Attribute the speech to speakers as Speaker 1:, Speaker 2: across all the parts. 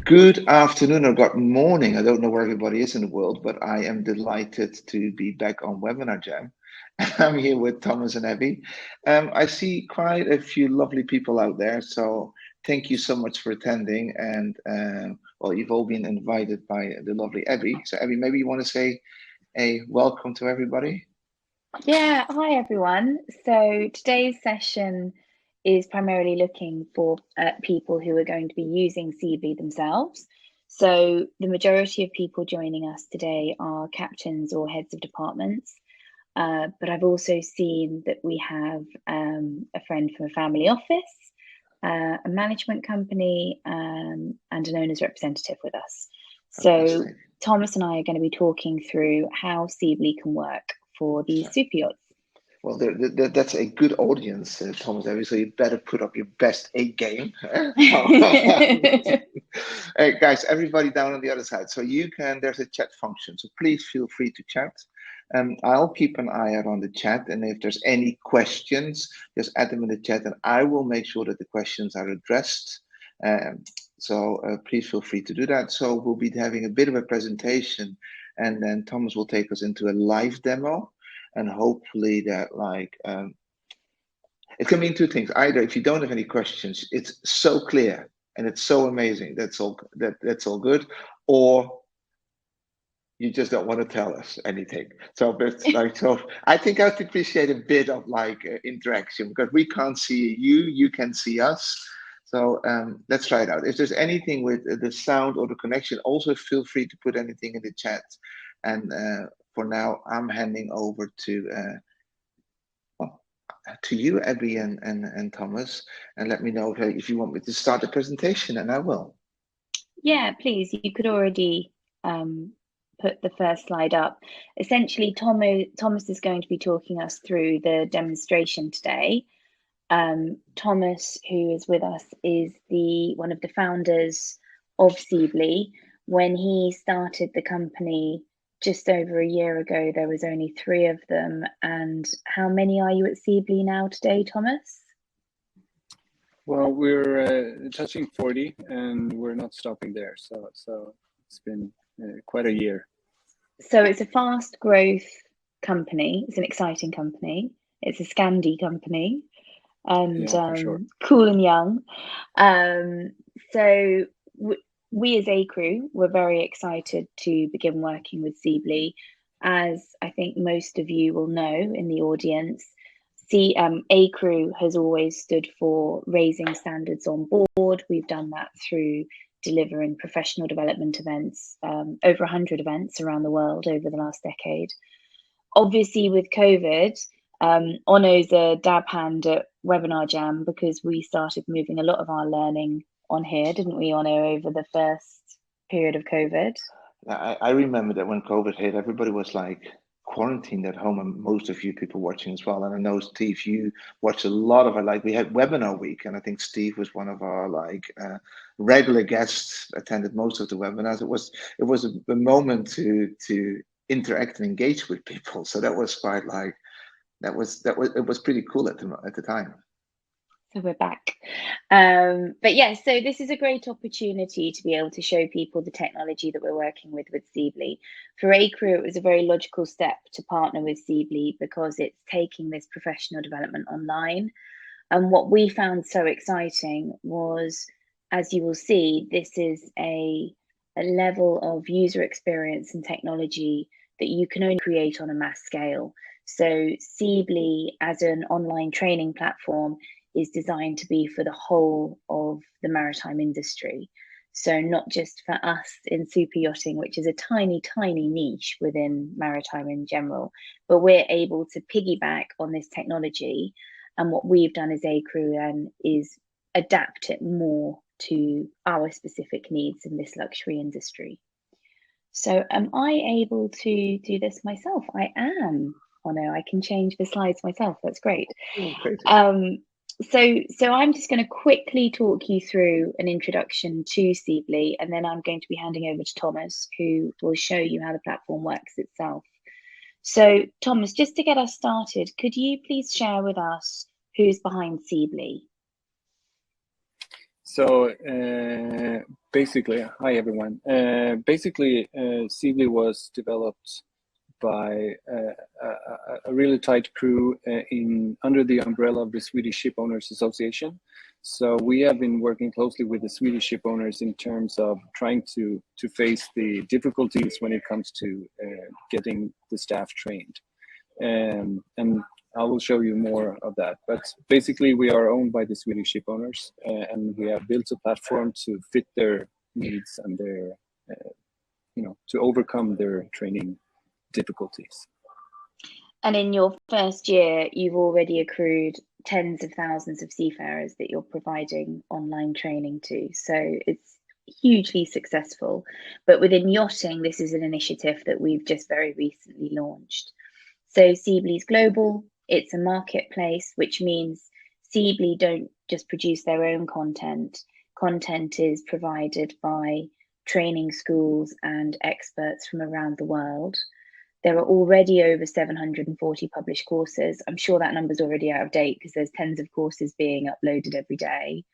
Speaker 1: Good afternoon or good morning. I don't know where everybody is in the world, but I am delighted to be back on Webinar Jam. I'm here with Thomas and Abby. I see quite a few lovely people out there, so thank you so much for attending. And well, you've all been invited by the lovely Abby. So Abby, maybe you want to say a welcome to everybody?
Speaker 2: Yeah, hi everyone. So today's session is primarily looking for people who are going to be using Seably themselves. So the majority of people joining us today are captains or heads of departments. But I've also seen that we have a friend from a family office, a management company, and an owner's representative with us. So
Speaker 1: Fantastic.
Speaker 2: Thomas and I are going to be talking through how Seably can work for these super yachts.
Speaker 1: Well, that's a good audience, Thomas. So you better put up your best A game. Hey, guys, everybody down on the other side. So there's a chat function. So please feel free to chat. I'll keep an eye out on the chat. And if there's any questions, just add them in the chat and I will make sure that the questions are addressed. So please feel free to do that. So we'll be having a bit of a presentation and then Thomas will take us into a live demo. And hopefully that it can mean two things. Either if you don't have any questions, it's so clear and it's so amazing. That's all good. Or you just don't want to tell us anything. So I think I'd appreciate a bit of interaction because we can't see you, you can see us. So let's try it out. If there's anything with the sound or the connection, also feel free to put anything in the chat. And for now, I'm handing over to you, Abby and Thomas, and let me know if you want me to start the presentation, and I will.
Speaker 2: Yeah, please. You could already put the first slide up. Essentially, Thomas is going to be talking us through the demonstration today. Thomas, who is with us, is one of the founders of Seably. When he started the company just over a year ago, there was only 3 of them. And how many are you at Seably now today, Thomas?
Speaker 3: Well, we're touching 40 and we're not stopping there. So it's been quite a year.
Speaker 2: So it's a fast growth company. It's an exciting company. It's a Scandi company and
Speaker 3: sure.
Speaker 2: Cool and young. So we as Acrew were very excited to begin working with Seably. As I think most of you will know in the audience, Acrew has always stood for raising standards on board. We've done that through delivering professional development events, over 100 events around the world over the last decade. Obviously, with COVID, Onno's a dab hand at Webinar Jam because we started moving a lot of our learning on here, didn't we, Onno, over the first period of COVID?
Speaker 1: I remember that when COVID hit, everybody was quarantined at home, and most of you people watching as well. And I know, Steve, you watched a lot of it. We had webinar week, and I think Steve was one of our regular guests, attended most of the webinars. It was a moment to interact and engage with people. So that was quite it was pretty cool at the time.
Speaker 2: So we're back. But yeah, so this is a great opportunity to be able to show people the technology that we're working with Seably. For Acrew, it was a very logical step to partner with Seably because it's taking this professional development online. And what we found so exciting was, as you will see, this is a level of user experience and technology that you can only create on a mass scale. So Seably, as an online training platform, is designed to be for the whole of the maritime industry. So not just for us in super yachting, which is a tiny, tiny niche within maritime in general, but we're able to piggyback on this technology. And what we've done as Acrew is adapt it more to our specific needs in this luxury industry. So am I able to do this myself? I am. Oh no, I can change the slides myself. That's great.
Speaker 1: Great.
Speaker 2: So I'm just going to quickly talk you through an introduction to Seably, and then I'm going to be handing over to Thomas, who will show you how the platform works itself. So Thomas, just to get us started, could you please share with us who's behind Seably?
Speaker 3: So basically, hi everyone. Basically, Seably was developed by a really tight crew under the umbrella of the Swedish Ship Owners Association. So we have been working closely with the Swedish ship owners in terms of trying to face the difficulties when it comes to getting the staff trained. And I will show you more of that. But basically, we are owned by the Swedish ship owners, and we have built a platform to fit their needs and their, to overcome their training difficulties.
Speaker 2: And in your first year, you've already accrued tens of thousands of seafarers that you're providing online training to. So it's hugely successful. But within yachting, this is an initiative that we've just very recently launched. So Seably's global, it's a marketplace, which means Seably don't just produce their own content. Content is provided by training schools and experts from around the world. There are already over 740 published courses. I'm sure that number's already out of date because there's tens of courses being uploaded every day.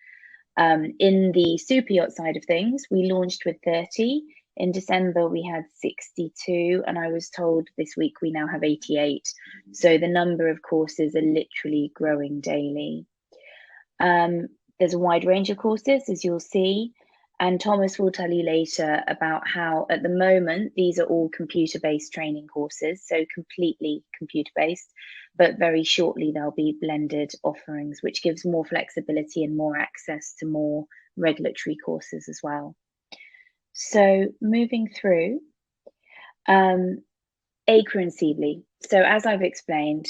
Speaker 2: In the super yacht side of things, we launched with 30. In December, we had 62, and I was told this week we now have 88. So the number of courses are literally growing daily. There's a wide range of courses, as you'll see, and Thomas will tell you later about how, at the moment, these are all computer-based training courses, so completely computer-based, but very shortly there'll be blended offerings, which gives more flexibility and more access to more regulatory courses as well. So moving through, Acrew and Seably. So as I've explained,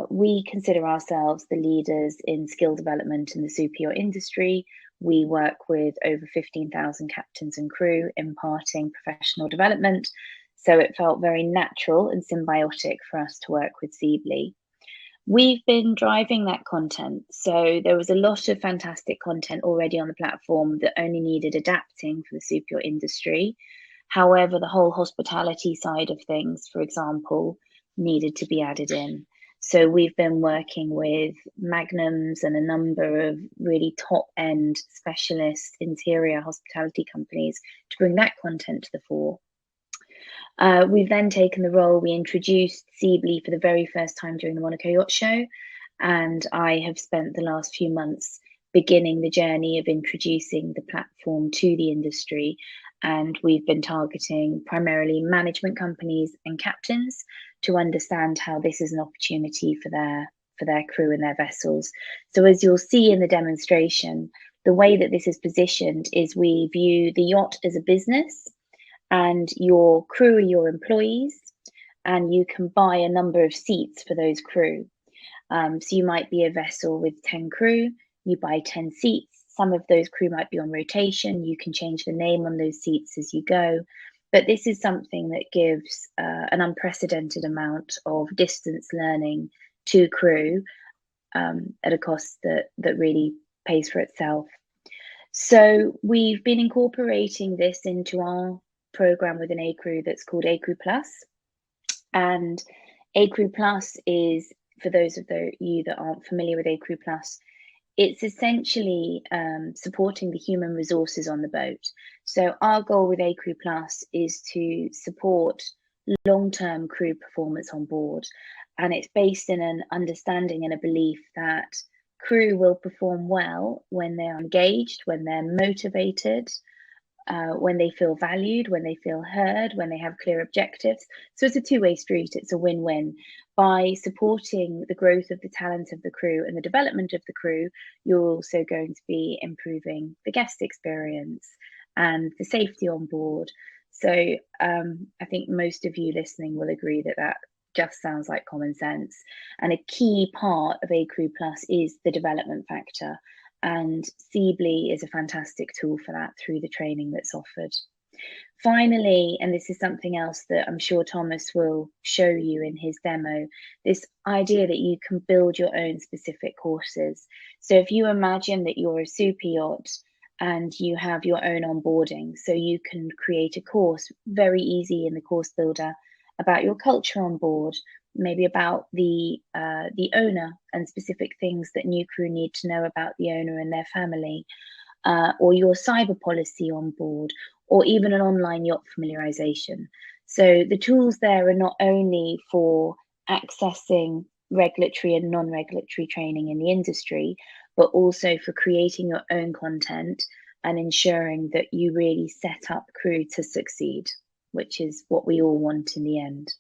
Speaker 2: we consider ourselves the leaders in skill development in the super yacht industry. We work with over 15,000 captains and crew imparting professional development. So it felt very natural and symbiotic for us to work with Seably. We've been driving that content. So there was a lot of fantastic content already on the platform that only needed adapting for the super yacht industry. However, the whole hospitality side of things, for example, needed to be added in. So we've been working with Magnums and a number of really top-end specialist interior hospitality companies to bring that content to the fore. We've then taken the role, we introduced Seably for the very first time during the Monaco Yacht Show, and I have spent the last few months beginning the journey of introducing the platform to the industry, and we've been targeting primarily management companies and captains to understand how this is an opportunity for their crew and their vessels. So as you'll see in the demonstration, the way that this is positioned is we view the yacht as a business, and your crew are your employees, and you can buy a number of seats for those crew. So you might be a vessel with 10 crew, you buy 10 seats. Some of those crew might be on rotation. You can change the name on those seats as you go. But this is something that gives an unprecedented amount of distance learning to crew at a cost that really pays for itself. So we've been incorporating this into our program within Acrew that's called Acrew Plus. And Acrew Plus is, for those of you that aren't familiar with Acrew Plus, it's essentially supporting the human resources on the boat. So our goal with Acrew Plus is to support long-term crew performance on board. And it's based in an understanding and a belief that crew will perform well when they're engaged, when they're motivated, when they feel valued, when they feel heard, when they have clear objectives. So it's a two-way street, it's a win-win. By supporting the growth of the talent of the crew and the development of the crew, you're also going to be improving the guest experience and the safety on board. So I think most of you listening will agree that that just sounds like common sense. And a key part of Acrew Plus is the development factor. And Seably is a fantastic tool for that through the training that's offered. Finally, and this is something else that I'm sure Thomas will show you in his demo, this idea that you can build your own specific courses. So if you imagine that you're a super yacht and you have your own onboarding, so you can create a course very easy in the course builder about your culture on board, maybe about the owner and specific things that new crew need to know about the owner and their family. or your cyber policy on board, or even an online yacht familiarization. So the tools there are not only for accessing regulatory and non-regulatory training in the industry, but also for creating your own content and ensuring that you really set up Acrew to succeed, which is what we all want in the end.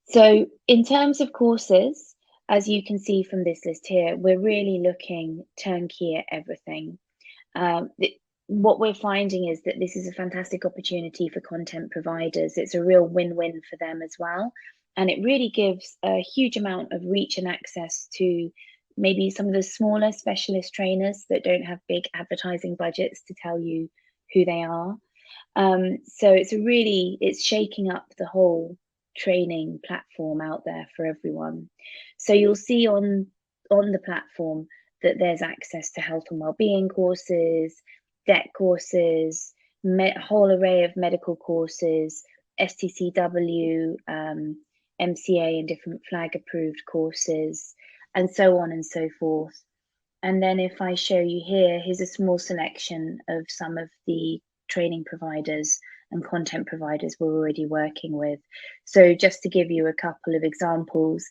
Speaker 2: So in terms of courses, as you can see from this list here, we're really looking turnkey at everything. What we're finding is that this is a fantastic opportunity for content providers. It's a real win-win for them as well. And it really gives a huge amount of reach and access to maybe some of the smaller specialist trainers that don't have big advertising budgets to tell you who they are. So it's shaking up the whole training platform out there for everyone. So you'll see on the platform that there's access to health and wellbeing courses, debt courses, whole array of medical courses, STCW, MCA and different flag approved courses, and so on and so forth. And then if I show you here, here's a small selection of some of the training providers and content providers we're already working with. So just to give you a couple of examples,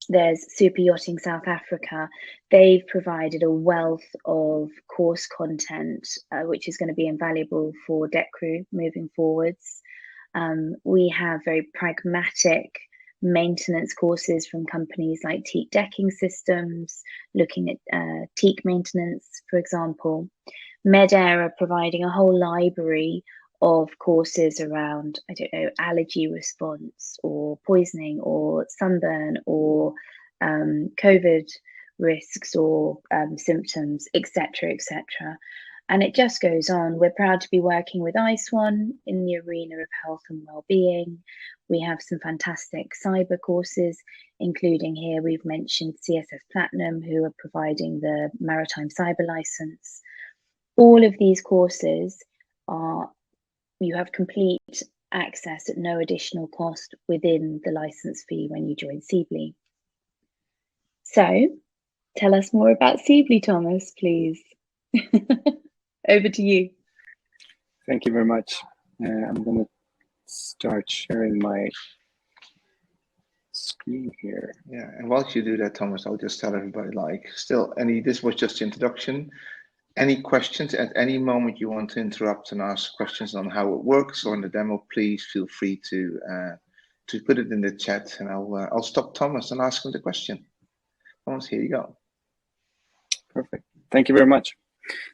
Speaker 2: there's Super Yachting South Africa. They've provided a wealth of course content, which is going to be invaluable for deck crew moving forwards. We have very pragmatic maintenance courses from companies like Teak Decking Systems, looking at teak maintenance, for example. Medair are providing a whole library of courses around, I don't know, allergy response or poisoning or sunburn or COVID risks or symptoms, etc., etc. And it just goes on. We're proud to be working with iSwan in the arena of health and well-being. We have some fantastic cyber courses, including here we've mentioned CSF Platinum, who are providing the maritime cyber license. All of these courses you have complete access at no additional cost within the license fee when you join Seably. So tell us more about Seably, Thomas, please. Over to you.
Speaker 3: Thank you very much. I'm going to start sharing my screen here.
Speaker 1: Yeah, and whilst you do that, Thomas, I'll just tell everybody, this was just the introduction. Any questions at any moment you want to interrupt and ask questions on how it works or in the demo, please feel free to put it in the chat, and I'll stop Thomas and ask him the question. Thomas, here you go.
Speaker 3: Perfect. Thank you very much.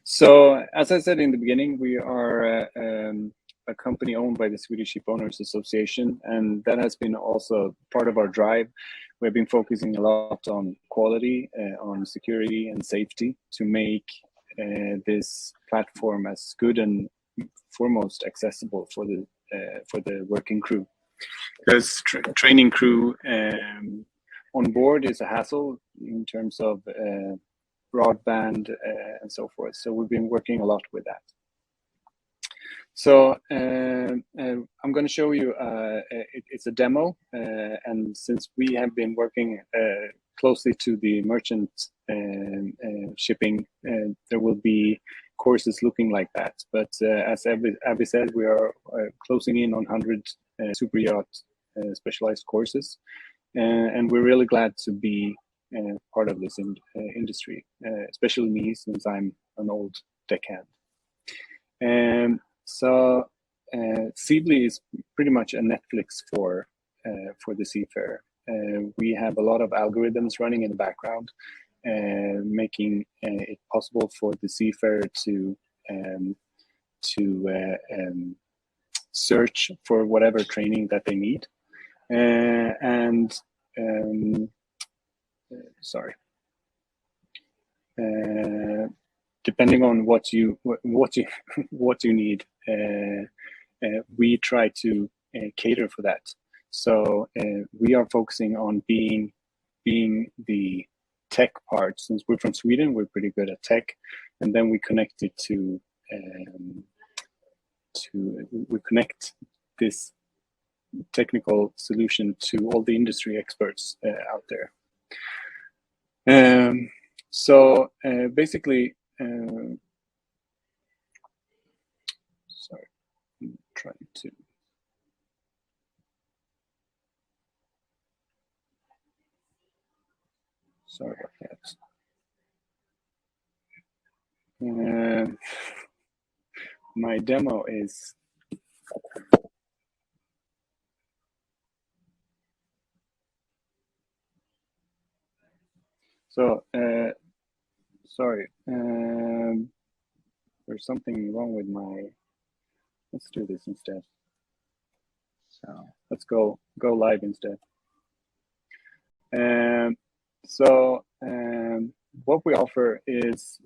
Speaker 3: So, as I said in the beginning, we are a company owned by the Swedish Ship Owners Association, and that has been also part of our drive. We've been focusing a lot on quality, on security and safety to make this platform as good and foremost accessible for the working crew. Because training crew on board is a hassle in terms of broadband and so forth. So we've been working a lot with that. So I'm going to show you, it's a demo, and since we have been working closely to the merchant shipping, there will be courses looking like that. But as Abby said, we are closing in on 100 super yacht specialized courses, and we're really glad to be part of this industry, especially me, since I'm an old deckhand. So Seably is pretty much a Netflix for the seafarer. We have a lot of algorithms running in the background, making it possible for the seafarer to search for whatever training that they need, depending on what you need, we try to cater for that. So we are focusing on being the tech part. Since we're from Sweden, we're pretty good at tech, and then we connect it we connect this technical solution to all the industry experts out there. So basically, sorry, I'm trying to. Sorry about that. My demo is. So, sorry, there's something wrong with my, let's do this instead. So let's go live instead. What we offer is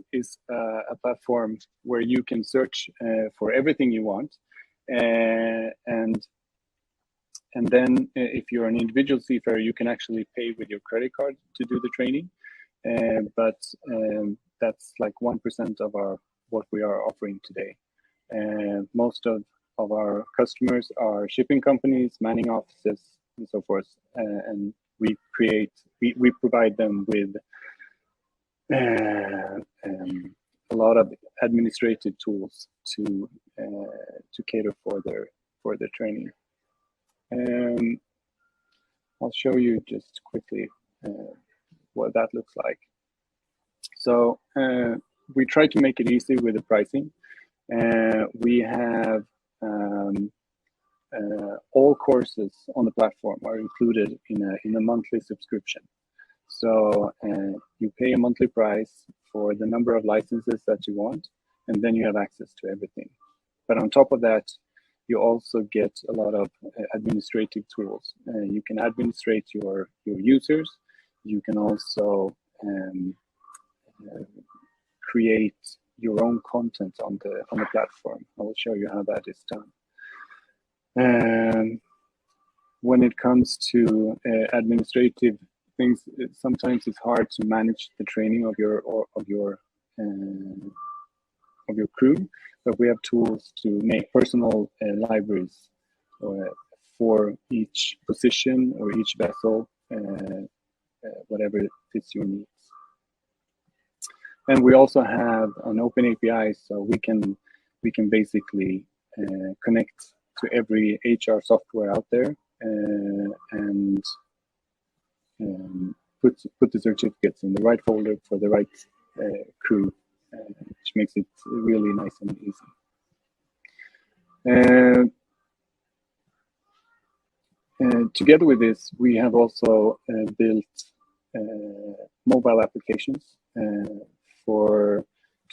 Speaker 3: a platform where you can search for everything you want, and then if you're an individual seafarer, you can actually pay with your credit card to do the training. But that's like 1% of what we are offering today. Most of our customers are shipping companies, manning offices, and so forth. And we provide them with a lot of administrative tools to cater for their training. I'll show you just quickly what that looks like. So we try to make it easy with the pricing. We have all courses on the platform are included in a monthly subscription. So you pay a monthly price for the number of licenses that you want, and then you have access to everything. But on top of that, you also get a lot of administrative tools. You can administrate your users. You can also create your own content on the platform. I will show you how that is done. When it comes to administrative things, sometimes it's hard to manage the training of your crew, but we have tools to make personal libraries for each position or each vessel, whatever fits your needs. And we also have an open API, so we can basically connect to every HR software out there and put the certificates in the right folder for the right crew, which makes it really nice and easy. Together with this, we have also built mobile applications to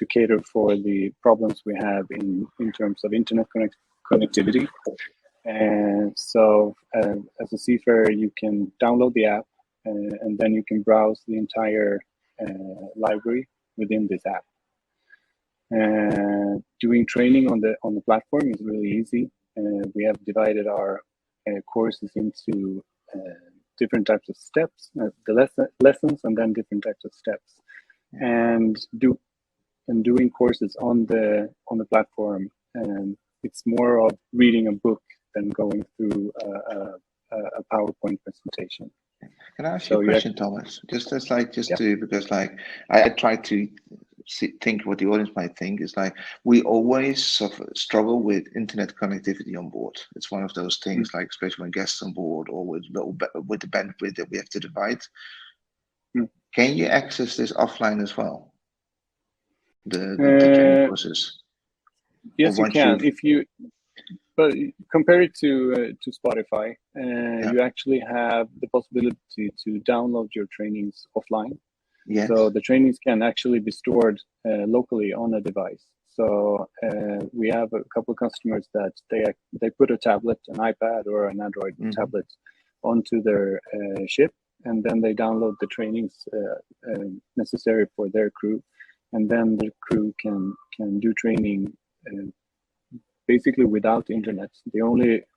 Speaker 3: cater for the problems we have in terms of internet connectivity. And so as a seafarer, you can download the app and then you can browse the entire library within this app. Doing training on the platform is really easy. We have divided our courses into different types of steps, the lessons, and then different types of steps. And doing courses on the platform, it's more of reading a book than going through a PowerPoint presentation.
Speaker 1: Can I ask you a question, Thomas? Because I try to think what the audience might think is like we always struggle with internet connectivity on board. It's one of those things, like especially when guests on board or with the bandwidth that we have to divide. Can you access this offline as well? The training courses.
Speaker 3: Yes, you can. But compare it to Spotify, you actually have the possibility to download your trainings offline.
Speaker 1: Yes.
Speaker 3: So the trainings can actually be stored locally on a device. So we have a couple of customers that they put a tablet, an iPad or an Android tablet onto their ship, and then they download the trainings necessary for their crew, and then the crew can do training basically without internet. The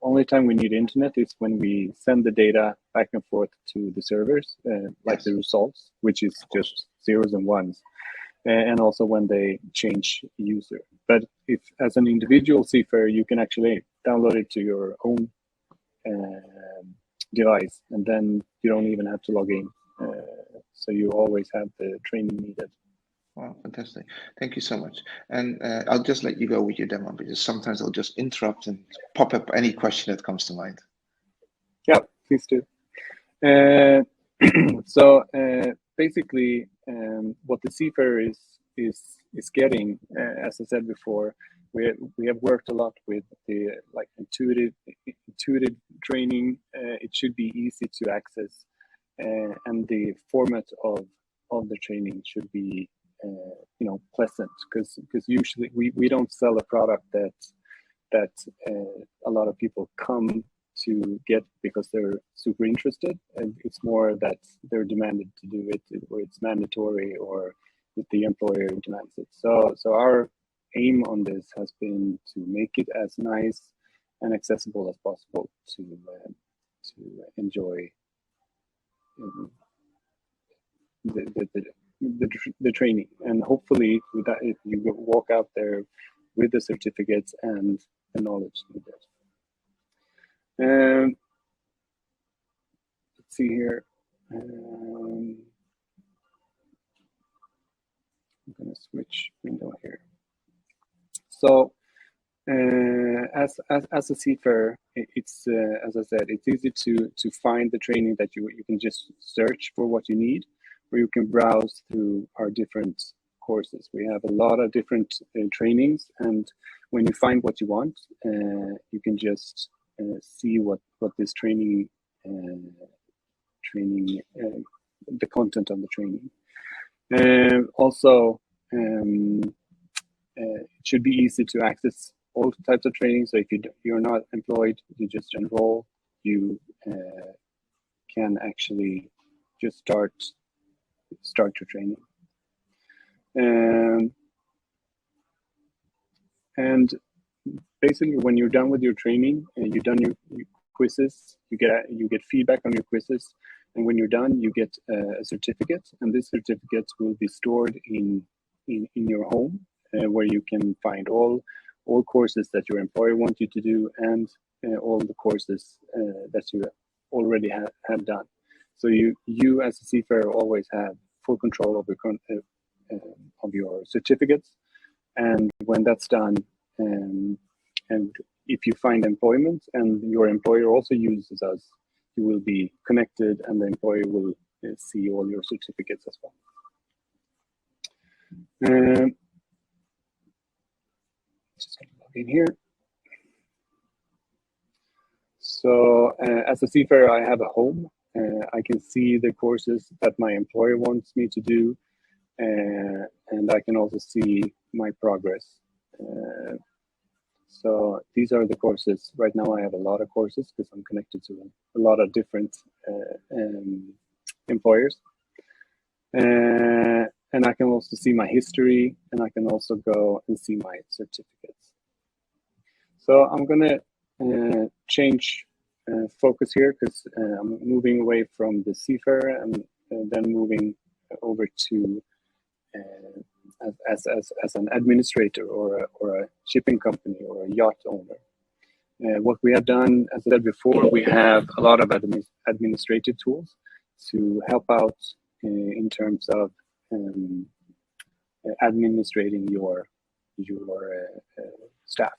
Speaker 3: only time we need internet is when we send the data back and forth to the servers, like the results, which is just zeros and ones, and also when they change user. But if as an individual seafarer, you can actually download it to your own device, and then you don't even have to log in. So you always have the training needed.
Speaker 1: Wow, fantastic. Thank you so much. And I'll just let you go with your demo because sometimes I'll just interrupt and pop up any question that comes to mind.
Speaker 3: Yeah, please do. So basically, what the Seafarer is getting, as I said before, we have worked a lot with the intuitive training. It should be easy to access, and the format of the training should be pleasant, because usually we don't sell a product that a lot of people come to get because they're super interested, and it's more that they're demanded to do it, or it's mandatory, or if the employer demands it. So our aim on this has been to make it as nice and accessible as possible to enjoy the training, and hopefully with that you walk out there with the certificates and the knowledge needed. Let's see here. I'm going to switch window here. So as a seafarer, it's as I said, it's easy to find the training that you can just search for what you need, or you can browse through our different courses. We have a lot of different trainings, and when you find what you want, you can just see what this training the content of the training. Also, it should be easy to access all types of training. So if you're not employed, you just enroll. You can actually just start your training. And basically, when you're done with your training and you've done your quizzes, you get feedback on your quizzes, and when you're done, you get a certificate, and this certificate will be stored in your home, where you can find all courses that your employer wants you to do, and all the courses that you already have done. So you as a seafarer always have full control of your certificates, and when that's done, and if you find employment and your employer also uses us, you will be connected, and the employer will see all your certificates as well. Just going to log in here. So as a seafarer, I have a home. I can see the courses that my employer wants me to do, and I can also see my progress. So these are the courses. Right now I have a lot of courses because I'm connected to a lot of different employers. And I can also see my history, and I can also go and see my certificates. So I'm gonna change focus here, because I'm moving away from the seafarer and then moving over to as an administrator or a shipping company or a yacht owner. What we have done, as I said before, we have a lot of administrative tools to help out in terms of administrating your staff.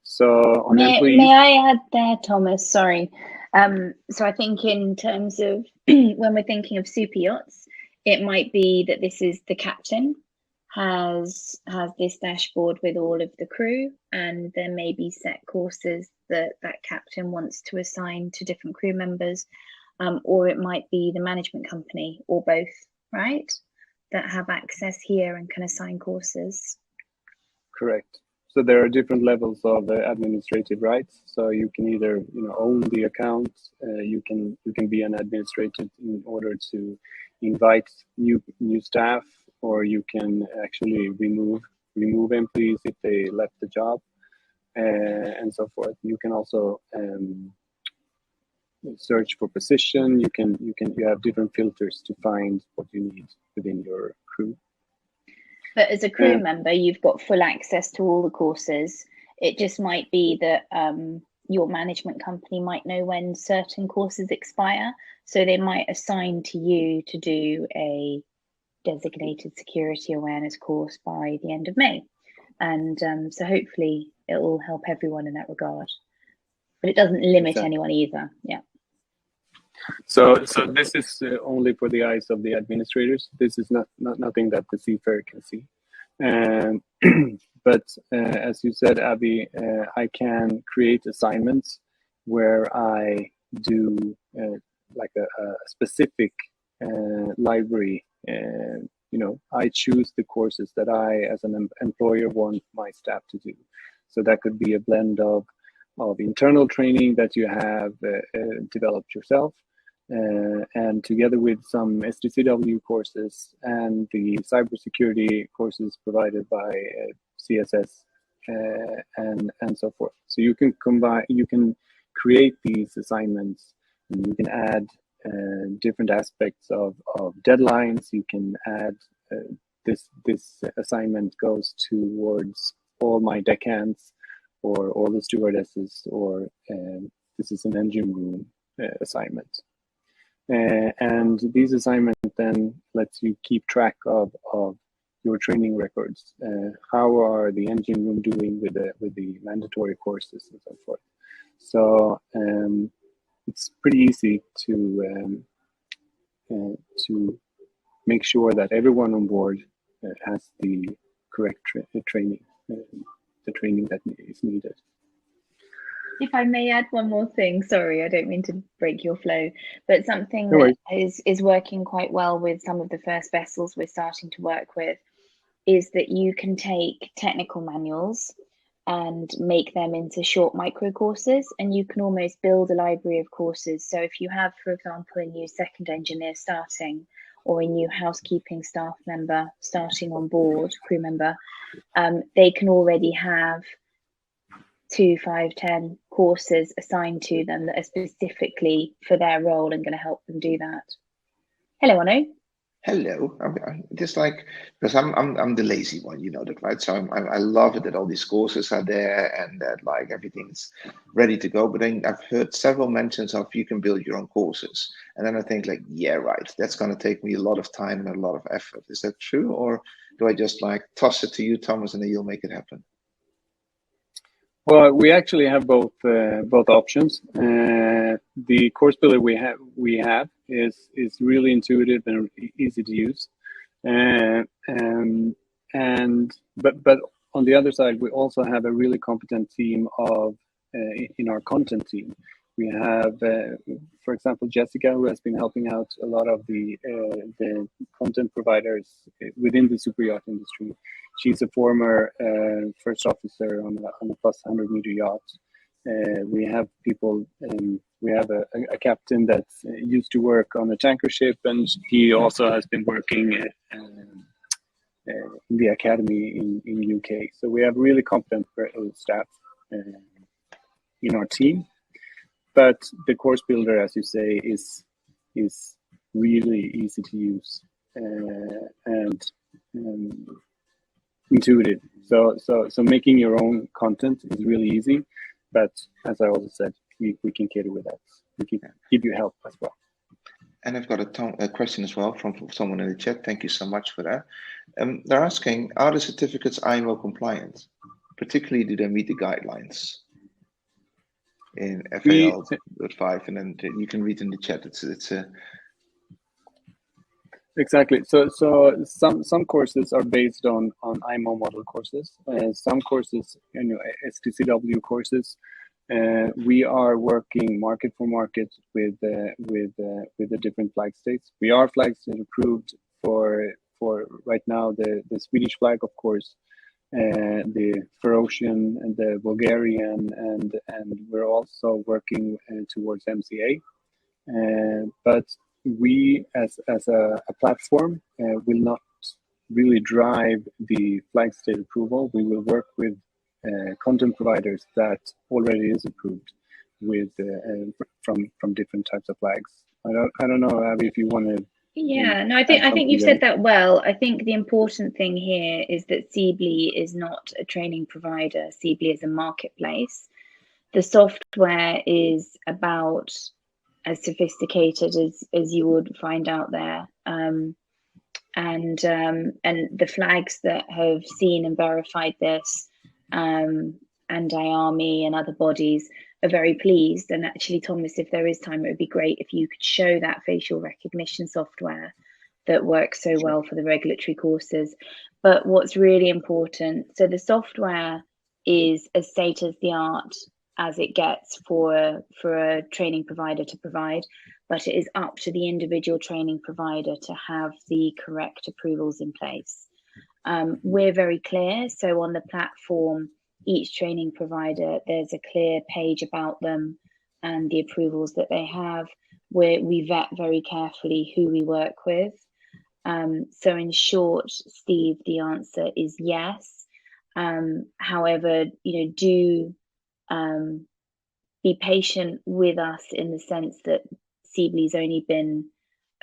Speaker 3: So on
Speaker 2: may I add there, Thomas? Sorry. So I think in terms of when we're thinking of super yachts, it might be that this is the captain has this dashboard with all of the crew, and there may be set courses that captain wants to assign to different crew members, or it might be the management company, or both, right, that have access here and can assign courses.
Speaker 3: Correct. So there are different levels of administrative rights. So you can either own the account, you can be an administrator in order to invite new staff, or you can actually remove employees if they left the job, and so forth. You can also search for position. You have different filters to find what you need within your crew.
Speaker 2: But as a crew member, you've got full access to all the courses. It just might be that your management company might know when certain courses expire, so they might assign to you to do a designated security awareness course by the end of May. And so hopefully it will help everyone in that regard. But it doesn't limit anyone either. Yeah.
Speaker 3: So this is only for the eyes of the administrators. This is not nothing that the Seafarer can see. But as you said, Abby, I can create assignments where I do like a specific library. I choose the courses that I, as an employer, want my staff to do. So that could be a blend of internal training that you have developed yourself, and together with some STCW courses and the cybersecurity courses provided by CSS and so forth. So you can combine, you can create these assignments, and you can add different aspects of deadlines. You can add this assignment goes towards all my deckhands or all the stewardesses, or this is an engine room assignment. And these assignments then lets you keep track of your training records. How are the engine room doing with the mandatory courses and so forth? So it's pretty easy to make sure that everyone on board has the correct training, the training that is needed.
Speaker 2: If I may add one more thing, sorry, I don't mean to break your flow, but something that is working quite well with some of the first vessels we're starting to work with is that you can take technical manuals and make them into short micro courses, and you can almost build a library of courses. So if you have, for example, a new second engineer starting, or a new housekeeping staff member starting on board, crew member, they can already have 2, 5, 10 courses assigned to them that are specifically for their role and going to help them do that. Hello, Anu.
Speaker 1: Hello. I'm just like, because I'm the lazy one, you know that, right? So I love it that all these courses are there and that like everything's ready to go. But then I've heard several mentions of you can build your own courses, and then I think like, yeah, right. That's going to take me a lot of time and a lot of effort. Is that true, or do I just like toss it to you, Thomas, and then you'll make it happen?
Speaker 3: Well, we actually have both options. The course builder we have is really intuitive and easy to use, but on the other side, we also have a really competent team of in our content team. We have, for example, Jessica, who has been helping out a lot of the content providers within the super yacht industry. She's a former first officer on a plus 100 meter yacht. We have people, we have a captain that used to work on a tanker ship, and he also has been working in the academy in UK. So we have really competent staff in our team. But the course builder, as you say, is really easy to use and intuitive. So making your own content is really easy. But as I also said, we can cater with that. We can give you help as well.
Speaker 1: And I've got a question as well from someone in the chat. Thank you so much for that. They're asking, are the certificates IMO compliant? Particularly, do they meet the guidelines in FAL 5? And then you can read in the chat. It's a
Speaker 3: Exactly. So some courses are based on IMO model courses. Some courses, STCW courses. We are working market for market with the different flag states. We are flag state approved for right now the Swedish flag, of course, the Ferocian and the Bulgarian, and we're also working towards MCA. But we, as a platform, will not really drive the flag state approval. We will work with content providers that already is approved with from different types of flags. I don't know, Abby, if you want to.
Speaker 2: Yeah, no, I think you've said that well. I think the important thing here is that Seably is not a training provider. Seably is a marketplace. The software is about as sophisticated as you would find out there. And and the flags that have seen and verified this, and IARMI and other bodies, are very pleased. And actually, Thomas, if there is time, it would be great if you could show that facial recognition software that works so well for the regulatory courses. But what's really important, so the software is as state of the art as it gets for a training provider to provide, but it is up to the individual training provider to have the correct approvals in place. We're very clear. So on the platform, each training provider, there's a clear page about them and the approvals that they have, where we vet very carefully who we work with. So in short, Steve, the answer is yes. However, do be patient with us in the sense that Seably's only been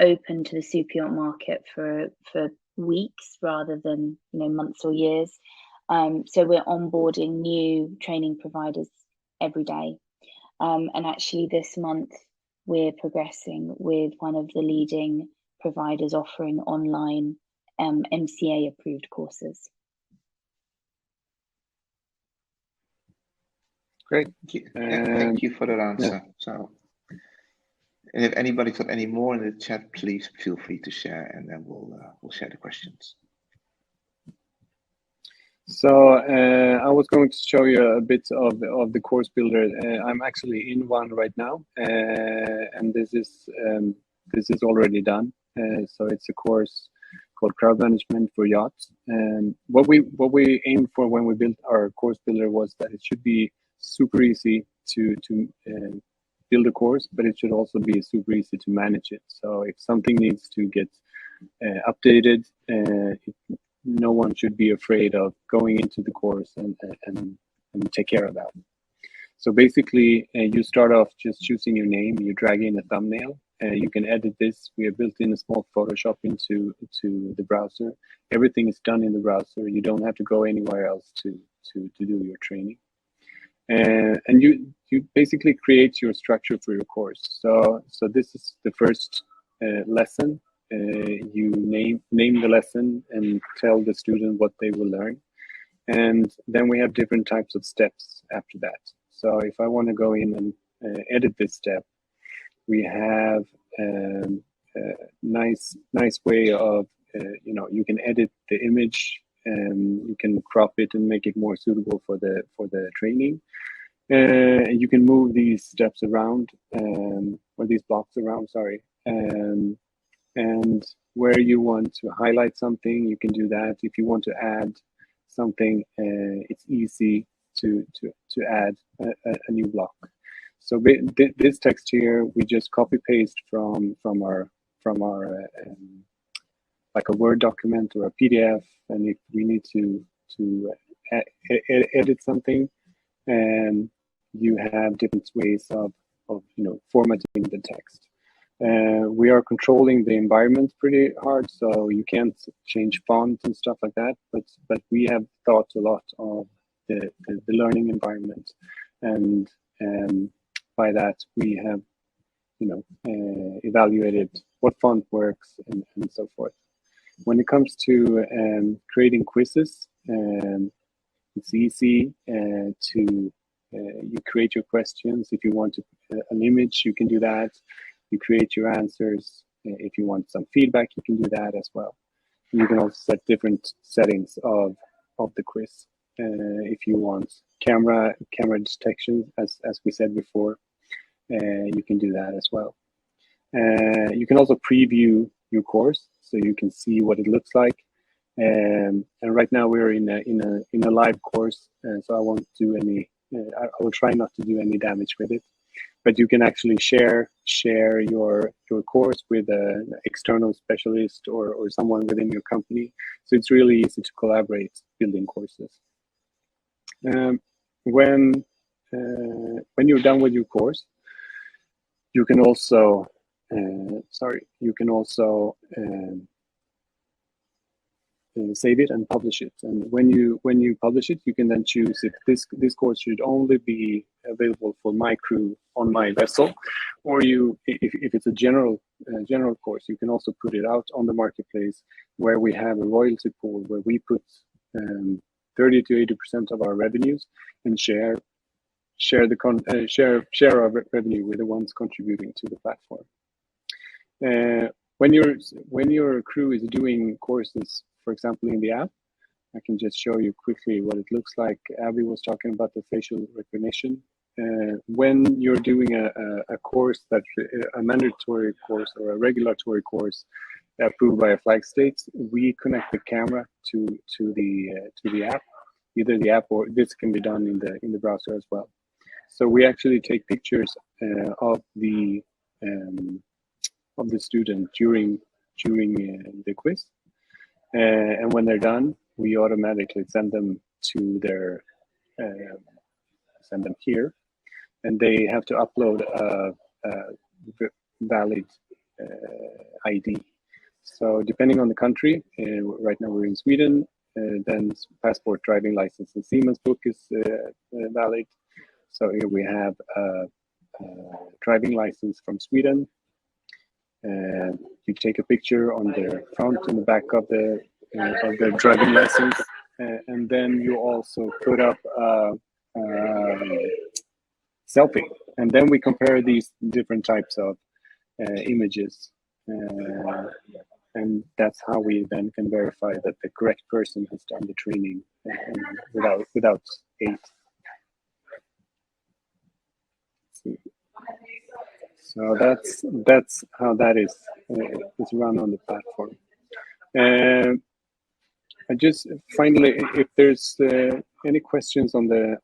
Speaker 2: open to the super market for weeks rather than months or years. So we're onboarding new training providers every day. And actually this month we're progressing with one of the leading providers offering online MCA approved courses.
Speaker 1: Great, thank you for that answer. Yeah. So, and if anybody's got any more in the chat, please feel free to share, and then we'll share the questions.
Speaker 3: So I was going to show you a bit of the course builder. I'm actually in one right now, and this is already done. So it's a course called Crowd Management for Yachts. And what we aimed for when we built our course builder was that it should be super easy to build a course, but it should also be super easy to manage it. So if something needs to get updated, no one should be afraid of going into the course and take care of that. So basically, you start off just choosing your name, you drag in a thumbnail, you can edit this. We have built in a small Photoshop into the browser. Everything is done in the browser. You don't have to go anywhere else to do your training. And you basically create your structure for your course. So this is the first lesson. You name the lesson and tell the student what they will learn. And then we have different types of steps after that. So if I want to go in and edit this step, we have a nice way of, you can edit the image, you can crop it and make it more suitable for the training. You can move these steps around, or these blocks around, sorry. And where you want to highlight something, you can do that. If you want to add something, it's easy to add a new block. So this text here, we just copy paste from our like a Word document or a PDF, and if we need to edit something, and you have different ways of formatting the text. We are controlling the environment pretty hard, so you can't change font and stuff like that. But we have thought a lot of the learning environment, and by that we have evaluated what font works and so forth. When it comes to creating quizzes, it's easy to you create your questions. If you want an image, you can do that. You create your answers. If you want some feedback, you can do that as well. You can also set different settings of the quiz. If you want camera detection, as we said before, you can do that as well. You can also preview your course, so you can see what it looks like. And right now we're in a live course, so I won't do any. I will try not to do any damage with it. But you can actually share your course with an external specialist or someone within your company. So it's really easy to collaborate building courses. When you're done with your course, you can also save it and publish it. And when you publish it, you can then choose if this course should only be available for my crew on my vessel, or if it's a general course, you can also put it out on the marketplace, where we have a royalty pool where we put 30 to 80% of our revenues and share our revenue with the ones contributing to the platform. When your crew is doing courses, for example, in the app, I can just show you quickly what it looks like. Abby was talking about the facial recognition. When you're doing a course, that a mandatory course or a regulatory course approved by a flag state, we connect the camera to the app, either the app, or this can be done in the browser as well. So we actually take pictures of the student during the quiz, and when they're done, we automatically send them to their send them here, and they have to upload a valid ID. So depending on the country, right now we're in Sweden, then passport, driving license, and Siemens book is valid. So here we have a driving license from Sweden. You take a picture on the front and the back of the driving license, and then you also put up a selfie, and then we compare these different types of images, and that's how we then can verify that the correct person has done the training without hate. So that's how that is run on the platform. I just finally, if there's any questions on the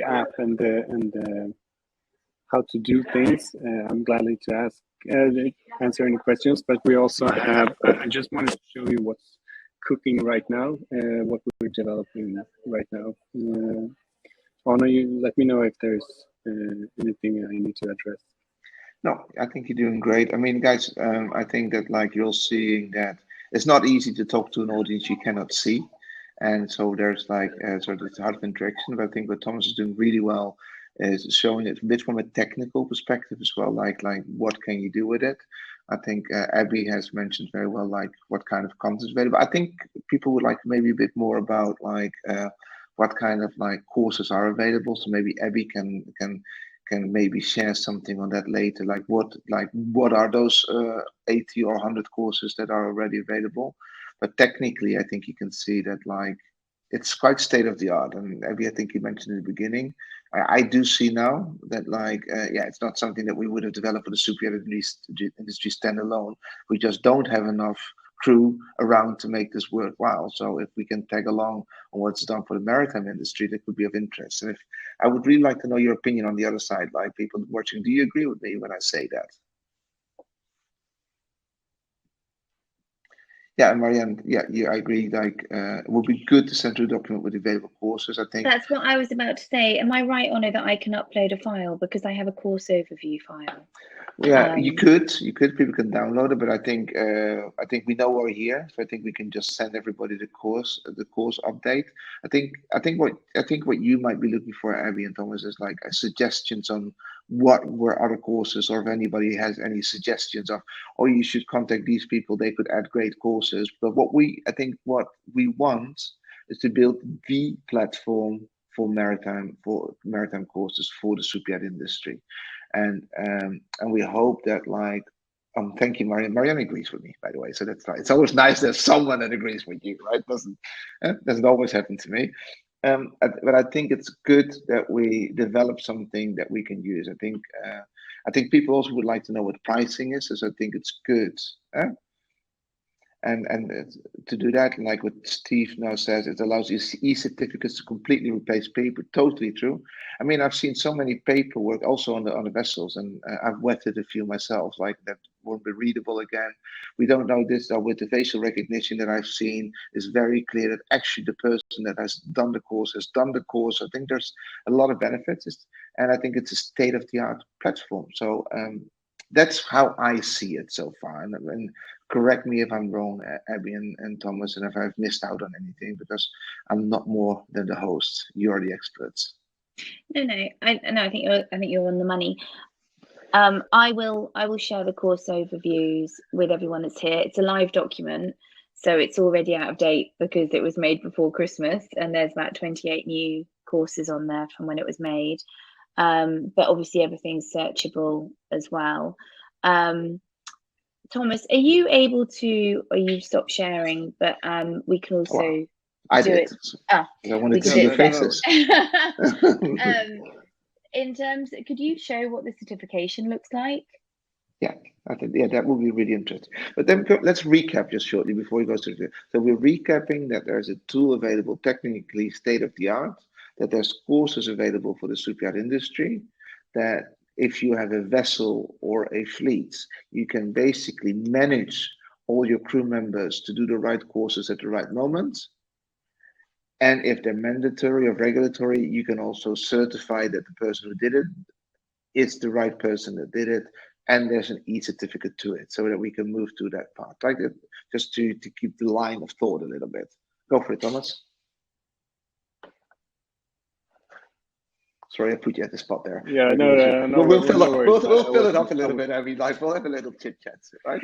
Speaker 3: app and the how to do things, I'm gladly to answer any questions. But we also have, I just wanted to show you what's cooking right now, what we're developing right now. Anna, you let me know if there's anything I need to address.
Speaker 1: No, I think you're doing great. I mean, guys, I think that like you're seeing that it's not easy to talk to an audience you cannot see. And so there's like sort of this hard interaction. But I think what Thomas is doing really well is showing it a bit from a technical perspective as well, like what can you do with it. I think Abby has mentioned very well, like what kind of content is available. I think people would like maybe a bit more about like what kind of like courses are available. So maybe Abby can maybe share something on that later, like what are those 80 or 100 courses that are already available. But technically, I think you can see that like it's quite state of the art. And Abby, I think you mentioned in the beginning, I do see now that like it's not something that we would have developed for the superyacht industry standalone. We just don't have enough crew around to make this worthwhile. So if we can tag along on what's done for the maritime industry, that could be of interest. And if I would really like to know your opinion on the other side, like people watching, do you agree with me when I say that? Yeah, and Marianne, yeah, I agree. Like, it would be good to send through a document with available courses. I think
Speaker 2: that's what I was about to say. Am I right, Honor, that I can upload a file because I have a course overview file?
Speaker 1: Yeah, you could. People can download it, but I think we know we're here, so I think we can just send everybody the course update. I think what you might be looking for, Abby and Thomas, is like suggestions on what were other courses, or if anybody has any suggestions of, oh, you should contact these people, they could add great courses. But what we want is to build the platform for maritime courses for the superyacht industry. And we hope that like thank you, Marianne. Marianne agrees with me, by the way. So that's it's always nice there's someone that agrees with you, right? Doesn't always happen to me. But I think it's good that we develop something that we can use. I think people also would like to know what pricing is, so I think it's good. And to do that, like what Steve now says, it allows e-certificates to completely replace paper. Totally true. I mean, I've seen so many paperwork also on the vessels, and I've wetted a few myself, like that won't be readable again. We don't know this though. With the facial recognition that I've seen, is very clear that actually the person that has done the course has done the course. I think there's a lot of benefits, and I think it's a state-of-the-art platform. So That's how I see it so far. And correct me if I'm wrong, Abby and Thomas, and if I've missed out on anything, because I'm not more than the host. You're the experts.
Speaker 2: No, I think you're on the money. I will share the course overviews with everyone that's here. It's a live document, so it's already out of date because it was made before Christmas, and there's about 28 new courses on there from when it was made. But obviously everything's searchable as well. Thomas, are you able to, or you've stopped sharing, but we can also
Speaker 1: I
Speaker 2: do
Speaker 1: did.
Speaker 2: it. Ah,
Speaker 1: I wanted to
Speaker 2: we
Speaker 1: see
Speaker 2: did
Speaker 1: your
Speaker 2: it
Speaker 1: faces.
Speaker 2: In terms, could you show what the certification looks like?
Speaker 1: Yeah, I think that will be really interesting. But then let's recap just shortly before we go to the. So we're recapping that there's a tool available, technically state of the art, that there's courses available for the shipyard industry, that if you have a vessel or a fleet, you can basically manage all your crew members to do the right courses at the right moment. And if they're mandatory or regulatory, you can also certify that the person who did it is the right person that did it, and there's an e-certificate to it, so that we can move to that part. Like that, just to keep the line of thought a little bit. Go for it, Thomas. Sorry, I put you at the spot there.
Speaker 3: Yeah,
Speaker 1: we'll fill it up a little
Speaker 3: bit.
Speaker 1: bit. I mean, like we'll have a little chit chat, right?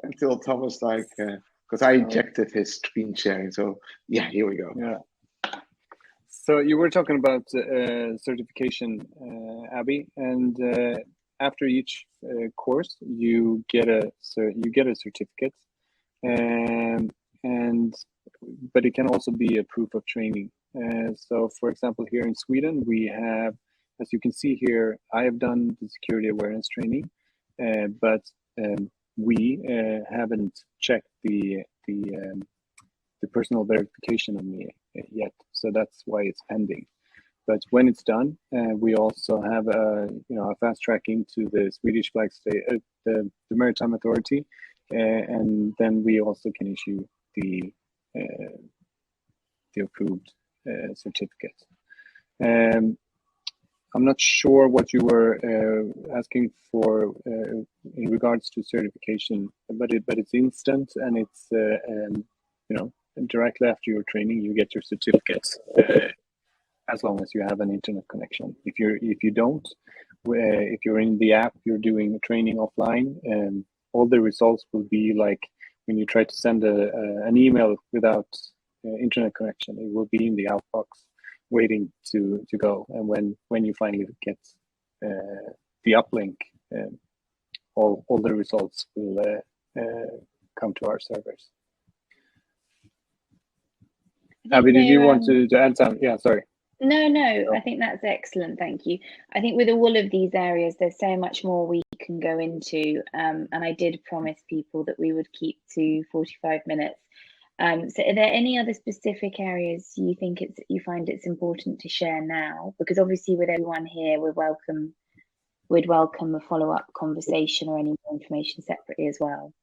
Speaker 1: Until Thomas, like, because I ejected his screen sharing. So yeah, here we go.
Speaker 3: Yeah. So you were talking about certification, Abby, and after each course, you get a certificate, but it can also be a proof of training. So, for example, here in Sweden, we have, as you can see here, I have done the security awareness training, but we haven't checked the personal verification of me yet, so that's why it's pending. But when it's done, we also have a fast tracking to the Swedish flag state, the Maritime Authority, and then we also can issue the approved certificate. I'm not sure what you were asking for in regards to certification, but it's instant, and it's directly after your training you get your certificates, as long as you have an internet connection. If you don't, if you're in the app, you're doing training offline, and all the results will be like when you try to send an email without internet connection. It will be in the outbox waiting to go, and when you finally get the uplink, all the results will come to our servers. Abby, did you want to add something? Yeah, sorry.
Speaker 2: No, I think that's excellent. Thank you. I think with all of these areas, there's so much more we can go into. And I did promise people that we would keep to 45 minutes. So are there any other specific areas you find it's important to share now? Because obviously with everyone here, we'd welcome a follow-up conversation or any more information separately as well.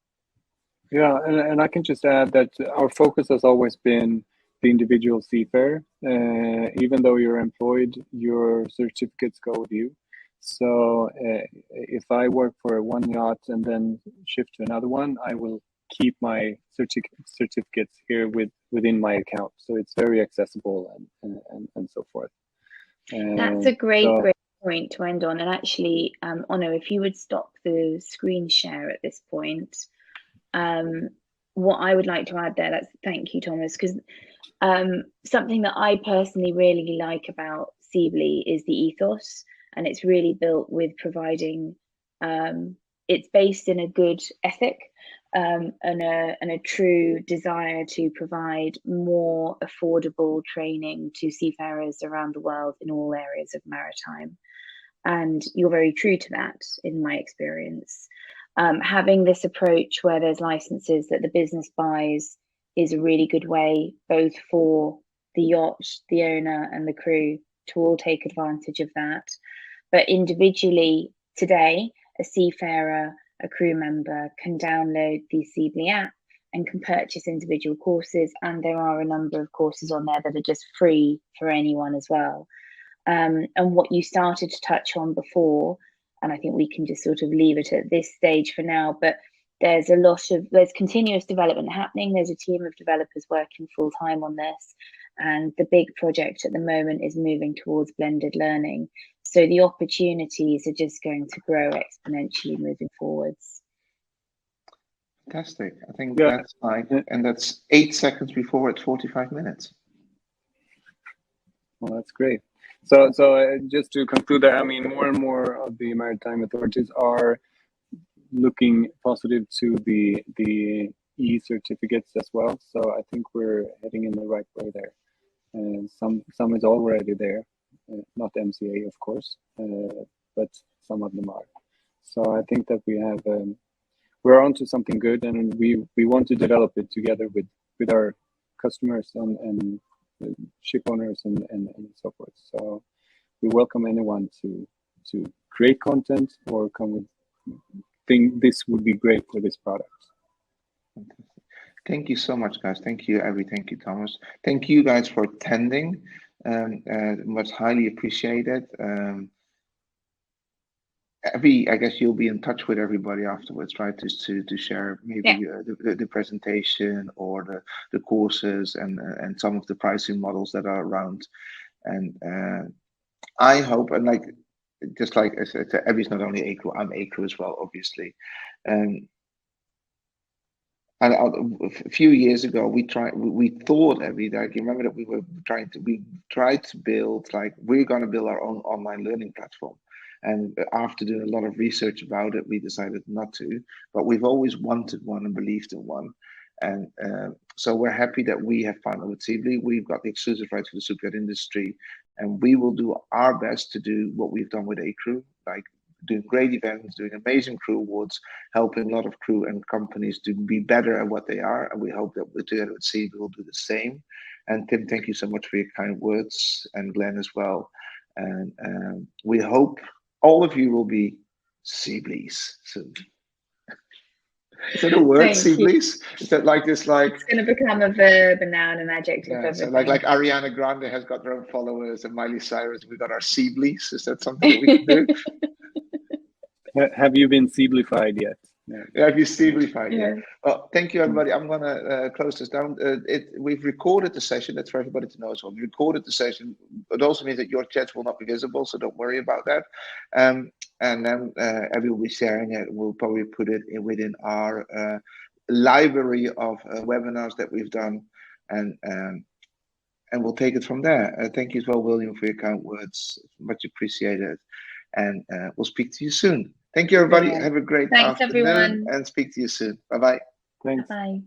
Speaker 3: Yeah, and I can just add that our focus has always been the individual seafarer. Even though you're employed, your certificates go with you. So if I work for one yacht and then shift to another one, I will keep my certificates here within my account. So it's very accessible and so forth.
Speaker 2: That's a great point to end on. And actually, Onno, if you would stop the screen share at this point, what I would like to add there, thank you, Thomas, because something that I personally really like about Seably is the ethos, and it's really built with providing, it's based in a good ethic and a true desire to provide more affordable training to seafarers around the world in all areas of maritime. And you're very true to that, in my experience. Having this approach where there's licenses that the business buys is a really good way, both for the yacht, the owner, and the crew to all take advantage of that. But individually, today, a seafarer, a crew member can download the Seably app and can purchase individual courses. And there are a number of courses on there that are just free for anyone as well. And what you started to touch on before, and I think we can just sort of leave it at this stage for now. But there's continuous development happening. There's a team of developers working full time on this, and the big project at the moment is moving towards blended learning. So the opportunities are just going to grow exponentially moving forwards.
Speaker 1: Fantastic. I think that's fine. And that's 8 seconds before it's 45 minutes.
Speaker 3: Well, that's great. So just to conclude that, I mean, more and more of the maritime authorities are looking positive to the e-certificates as well. So I think we're heading in the right way there. Some is already there, not MCA, of course, but some of them are. So I think that we're onto something good, and we want to develop it together with our customers and ship owners and so forth. So we welcome anyone to create content or come with think this would be great for this product.
Speaker 1: Thank you so much, guys. Thank you, Abby. Thank you, Thomas. Thank you guys for attending. Much highly appreciated. Abby, I guess you'll be in touch with everybody afterwards, right? Just to share maybe the presentation or the courses and some of the pricing models that are around. And I hope, and just like I said, Abby's not only Acrew, I'm Acrew as well, obviously. And a few years ago, we thought, Abby, like, you remember that we tried to build, like, we're going to build our own online learning platform. And after doing a lot of research about it, we decided not to, but we've always wanted one and believed in one. And so we're happy that we have partnered with Seably. We've got the exclusive rights for the superyacht industry, and we will do our best to do what we've done with Acrew, like doing great events, doing amazing crew awards, helping a lot of crew and companies to be better at what they are. And we hope that together with Seably will do the same. And Tim, thank you so much for your kind words, and Glenn as well. And we hope all of you will be Seablys soon. Is that a word, Seablys? Is that like this, like...
Speaker 2: It's going to become a verb, a noun, an adjective.
Speaker 1: Yeah, so like Ariana Grande has got her own followers, and Miley Cyrus, we got our Seablys. Is that something that we can do?
Speaker 3: Have you been Seablyfied yet?
Speaker 1: Yeah, have you Seablyfied yet? Well, thank you, everybody. I'm going to close this down. We've recorded the session. That's for everybody to know as well. We recorded the session. It also means that your chats will not be visible, so don't worry about that. And then Abby will be sharing it. We'll probably put it within our library of webinars that we've done, and we'll take it from there. Thank you as well, William, for your kind words. Much appreciated. And we'll speak to you soon. Thank you, everybody. Have a great afternoon, everyone, and speak to you soon. Bye-bye.
Speaker 3: Thanks.
Speaker 2: Bye.